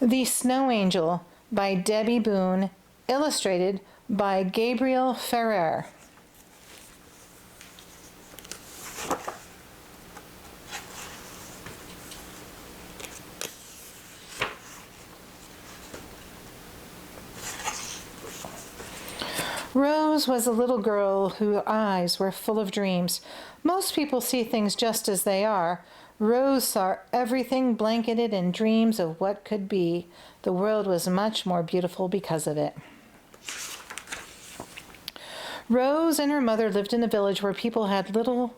The Snow Angel by Debby Boone, illustrated by Gabriel Ferrer. Rose was a little girl whose eyes were full of dreams. Most people see things just as they are. Rose saw everything blanketed in dreams of what could be. The world was much more beautiful because of it. Rose and her mother lived in a village where people had little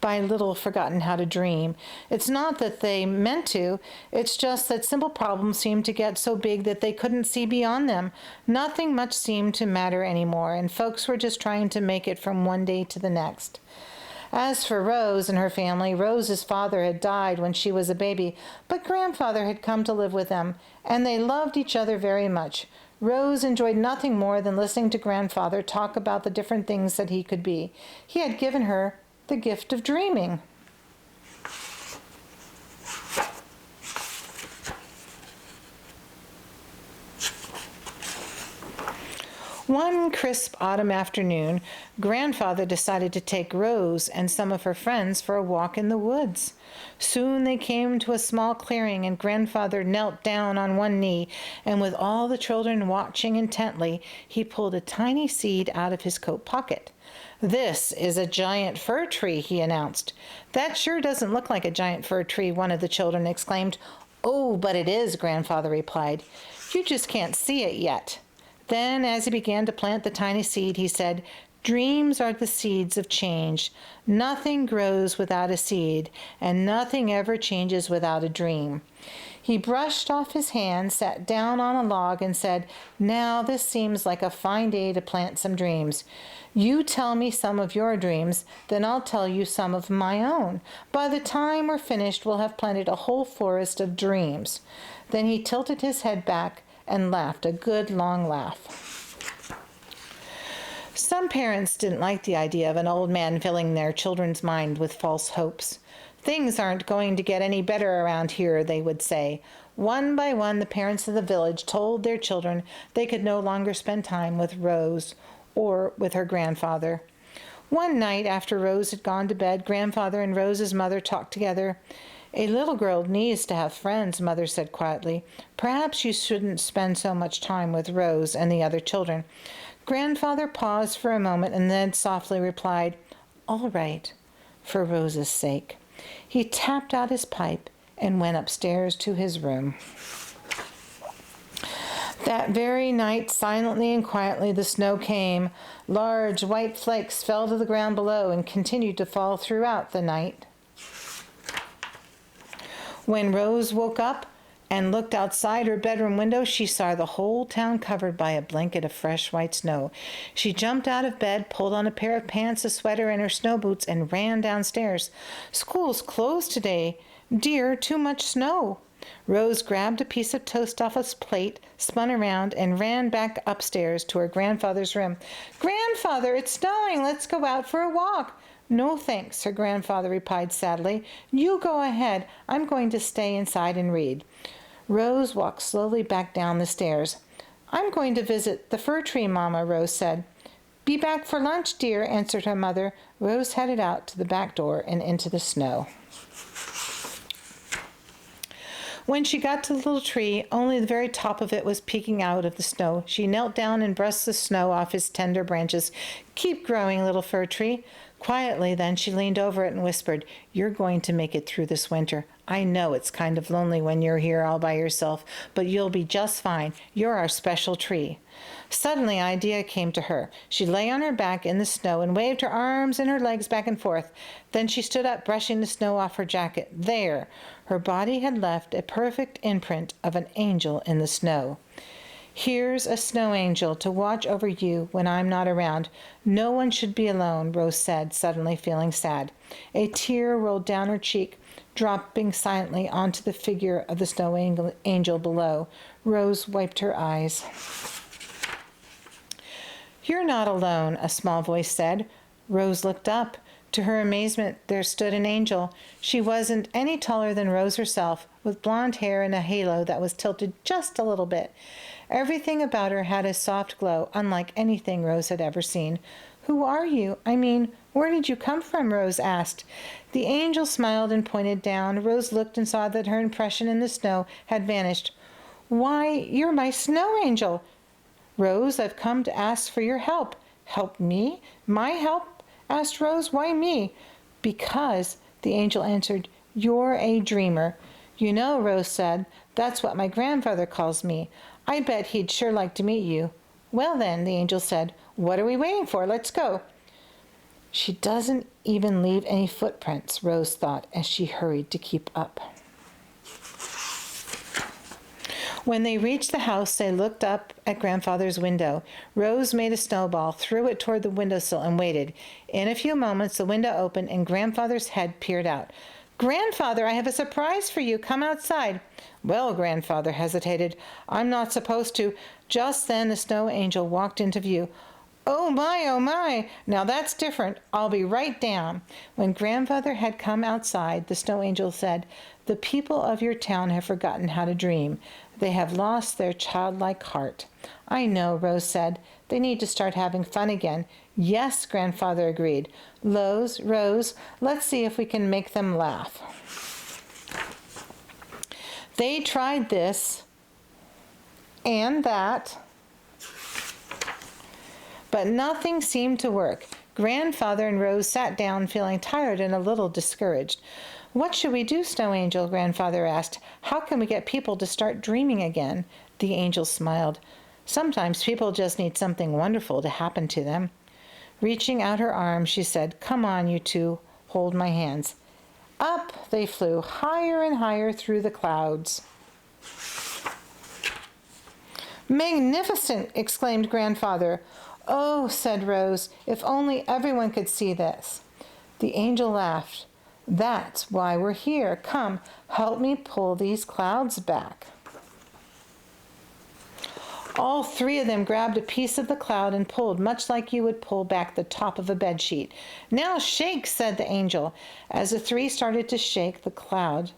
by little forgotten how to dream. It's not that they meant to, it's just that simple problems seemed to get so big that they couldn't see beyond them. Nothing much seemed to matter anymore, and folks were just trying to make it from one day to the next. As for Rose and her family, Rose's father had died when she was a baby, but grandfather had come to live with them, and they loved each other very much. Rose enjoyed nothing more than listening to grandfather talk about the different things that he could be. He had given her the gift of dreaming. One crisp autumn afternoon, grandfather decided to take Rose and some of her friends for a walk in the woods. Soon they came to a small clearing, and grandfather knelt down on one knee, and with all the children watching intently, he pulled a tiny seed out of his coat pocket. "This is a giant fir tree," he announced. "That sure doesn't look like a giant fir tree," one of the children exclaimed. "Oh, but it is," grandfather replied. "You just can't see it yet." Then, as he began to plant the tiny seed, he said, "Dreams are the seeds of change. Nothing grows without a seed, and nothing ever changes without a dream." He brushed off his hand, sat down on a log, and said, "Now this seems like a fine day to plant some dreams. You tell me some of your dreams, then I'll tell you some of my own. By the time we're finished, we'll have planted a whole forest of dreams." Then he tilted his head back and laughed a good long laugh. Some parents didn't like the idea of an old man filling their children's mind with false hopes. "Things aren't going to get any better around here," they would say. One by one, the parents of the village told their children they could no longer spend time with Rose or with her grandfather. One night, after Rose had gone to bed, grandfather and Rose's mother talked together. "A little girl needs to have friends," Mother said quietly. "Perhaps you shouldn't spend so much time with Rose and the other children." Grandfather paused for a moment and then softly replied, "All right, for Rose's sake." He tapped out his pipe and went upstairs to his room. That very night, silently and quietly, the snow came. Large white flakes fell to the ground below and continued to fall throughout the night. When Rose woke up and looked outside her bedroom window, she saw the whole town covered by a blanket of fresh white snow. She jumped out of bed, pulled on a pair of pants, a sweater, and her snow boots, and ran downstairs. "School's closed today. Dear, too much snow." Rose grabbed a piece of toast off a plate, spun around, and ran back upstairs to her grandfather's room. "Grandfather, it's snowing. Let's go out for a walk." "No, thanks," her grandfather replied sadly. "You go ahead. I'm going to stay inside and read." Rose walked slowly back down the stairs. "I'm going to visit the fir tree, Mama," Rose said. "Be back for lunch, dear," answered her mother. Rose headed out to the back door and into the snow. When she got to the little tree, only the very top of it was peeking out of the snow. She knelt down and brushed the snow off its tender branches. "Keep growing, little fir tree." Quietly, then, she leaned over it and whispered, "You're going to make it through this winter. I know it's kind of lonely when you're here all by yourself, but you'll be just fine. You're our special tree." Suddenly, an idea came to her. She lay on her back in the snow and waved her arms and her legs back and forth. Then she stood up, brushing the snow off her jacket. There! Her body had left a perfect imprint of an angel in the snow. "Here's a snow angel to watch over you when I'm not around. No one should be alone," Rose said, suddenly feeling sad. A tear rolled down her cheek, dropping silently onto the figure of the snow angel below. Rose wiped her eyes. "You're not alone," a small voice said. Rose looked up. To her amazement, there stood an angel. She wasn't any taller than Rose herself, with blonde hair and a halo that was tilted just a little bit. Everything about her had a soft glow, unlike anything Rose had ever seen. "Who are you? I mean, where did you come from?" Rose asked. The angel smiled and pointed down. Rose looked and saw that her impression in the snow had vanished. "Why, you're my snow angel." "Rose, I've come to ask for your help." "Help me? My help?" asked Rose. "Why me?" "Because," the angel answered, "you're a dreamer." "You know," Rose said, "that's what my grandfather calls me. I bet he'd sure like to meet you." "Well then," the angel said, "what are we waiting for? Let's go." She doesn't even leave any footprints, Rose thought as she hurried to keep up. When they reached the house, they looked up at Grandfather's window. Rose made a snowball, threw it toward the windowsill, and waited. In a few moments, the window opened, and Grandfather's head peered out. "Grandfather, I have a surprise for you. Come outside." "Well," Grandfather hesitated, "I'm not supposed to." Just then, the snow angel walked into view. Oh my, now that's different. I'll be right down." When Grandfather had come outside, the snow angel said, "The people of your town have forgotten how to dream. They have lost their childlike heart." "I know," Rose said. "They need to start having fun again." "Yes," Grandfather agreed. Rose, let's see if we can make them laugh." They tried this and that, but nothing seemed to work. Grandfather and Rose sat down, feeling tired and a little discouraged. "What should we do, Snow Angel?" Grandfather asked. "How can we get people to start dreaming again?" The angel smiled. "Sometimes people just need something wonderful to happen to them." Reaching out her arms, she said, "Come on, you two, hold my hands." Up they flew, higher and higher through the clouds. "Magnificent!" exclaimed Grandfather. "Oh," said Rose, "if only everyone could see this." The angel laughed. "That's why we're here. Come, help me pull these clouds back." All three of them grabbed a piece of the cloud and pulled, much like you would pull back the top of a bedsheet. "Now shake," said the angel. As the three started to shake the cloud,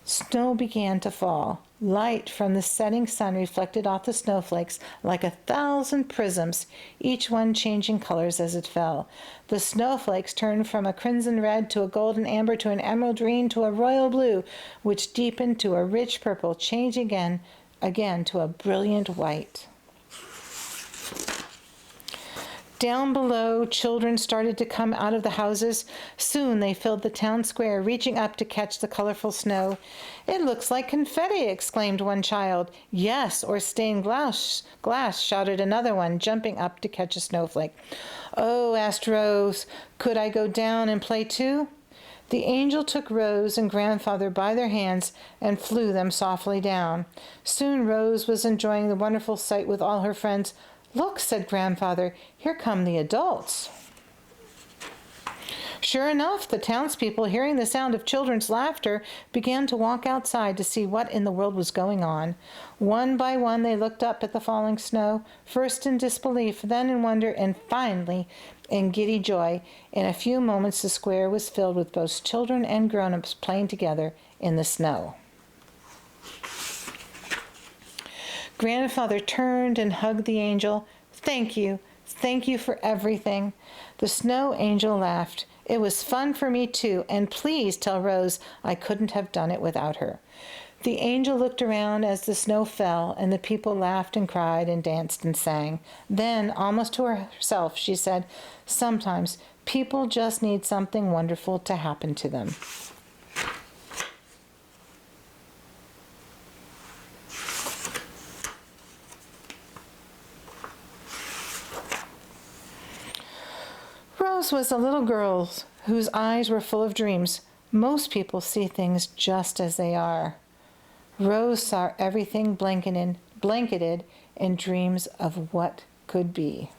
snow began to fall. Light from the setting sun reflected off the snowflakes like 1,000 prisms, each one changing colors as it fell. The snowflakes turned from a crimson red to a golden amber to an emerald green to a royal blue, which deepened to a rich purple, changing again to a brilliant white. Down below, children started to come out of the houses. Soon they filled the town square, reaching up to catch the colorful snow. "It looks like confetti," exclaimed one child. "Yes, or stained glass," shouted another one, jumping up to catch a snowflake. "Oh," asked Rose, "could I go down and play too?" The angel took Rose and Grandfather by their hands and flew them softly down. Soon Rose was enjoying the wonderful sight with all her friends. "Look," said Grandfather, "here come the adults." Sure enough, the townspeople, hearing the sound of children's laughter, began to walk outside to see what in the world was going on. One by one they looked up at the falling snow, first in disbelief, then in wonder, and finally in giddy joy. In a few moments the square was filled with both children and grown-ups playing together in the snow. Grandfather turned and hugged the angel. Thank you for everything." The snow angel laughed. "It was fun for me too, and please tell Rose I couldn't have done it without her." The angel looked around as the snow fell, and the people laughed and cried and danced and sang. Then, almost to herself, she said, "Sometimes people just need something wonderful to happen to them." Rose was a little girl whose eyes were full of dreams. Most people see things just as they are. Rose saw everything blanketed in dreams of what could be.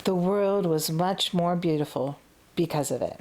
The world was much more beautiful because of it.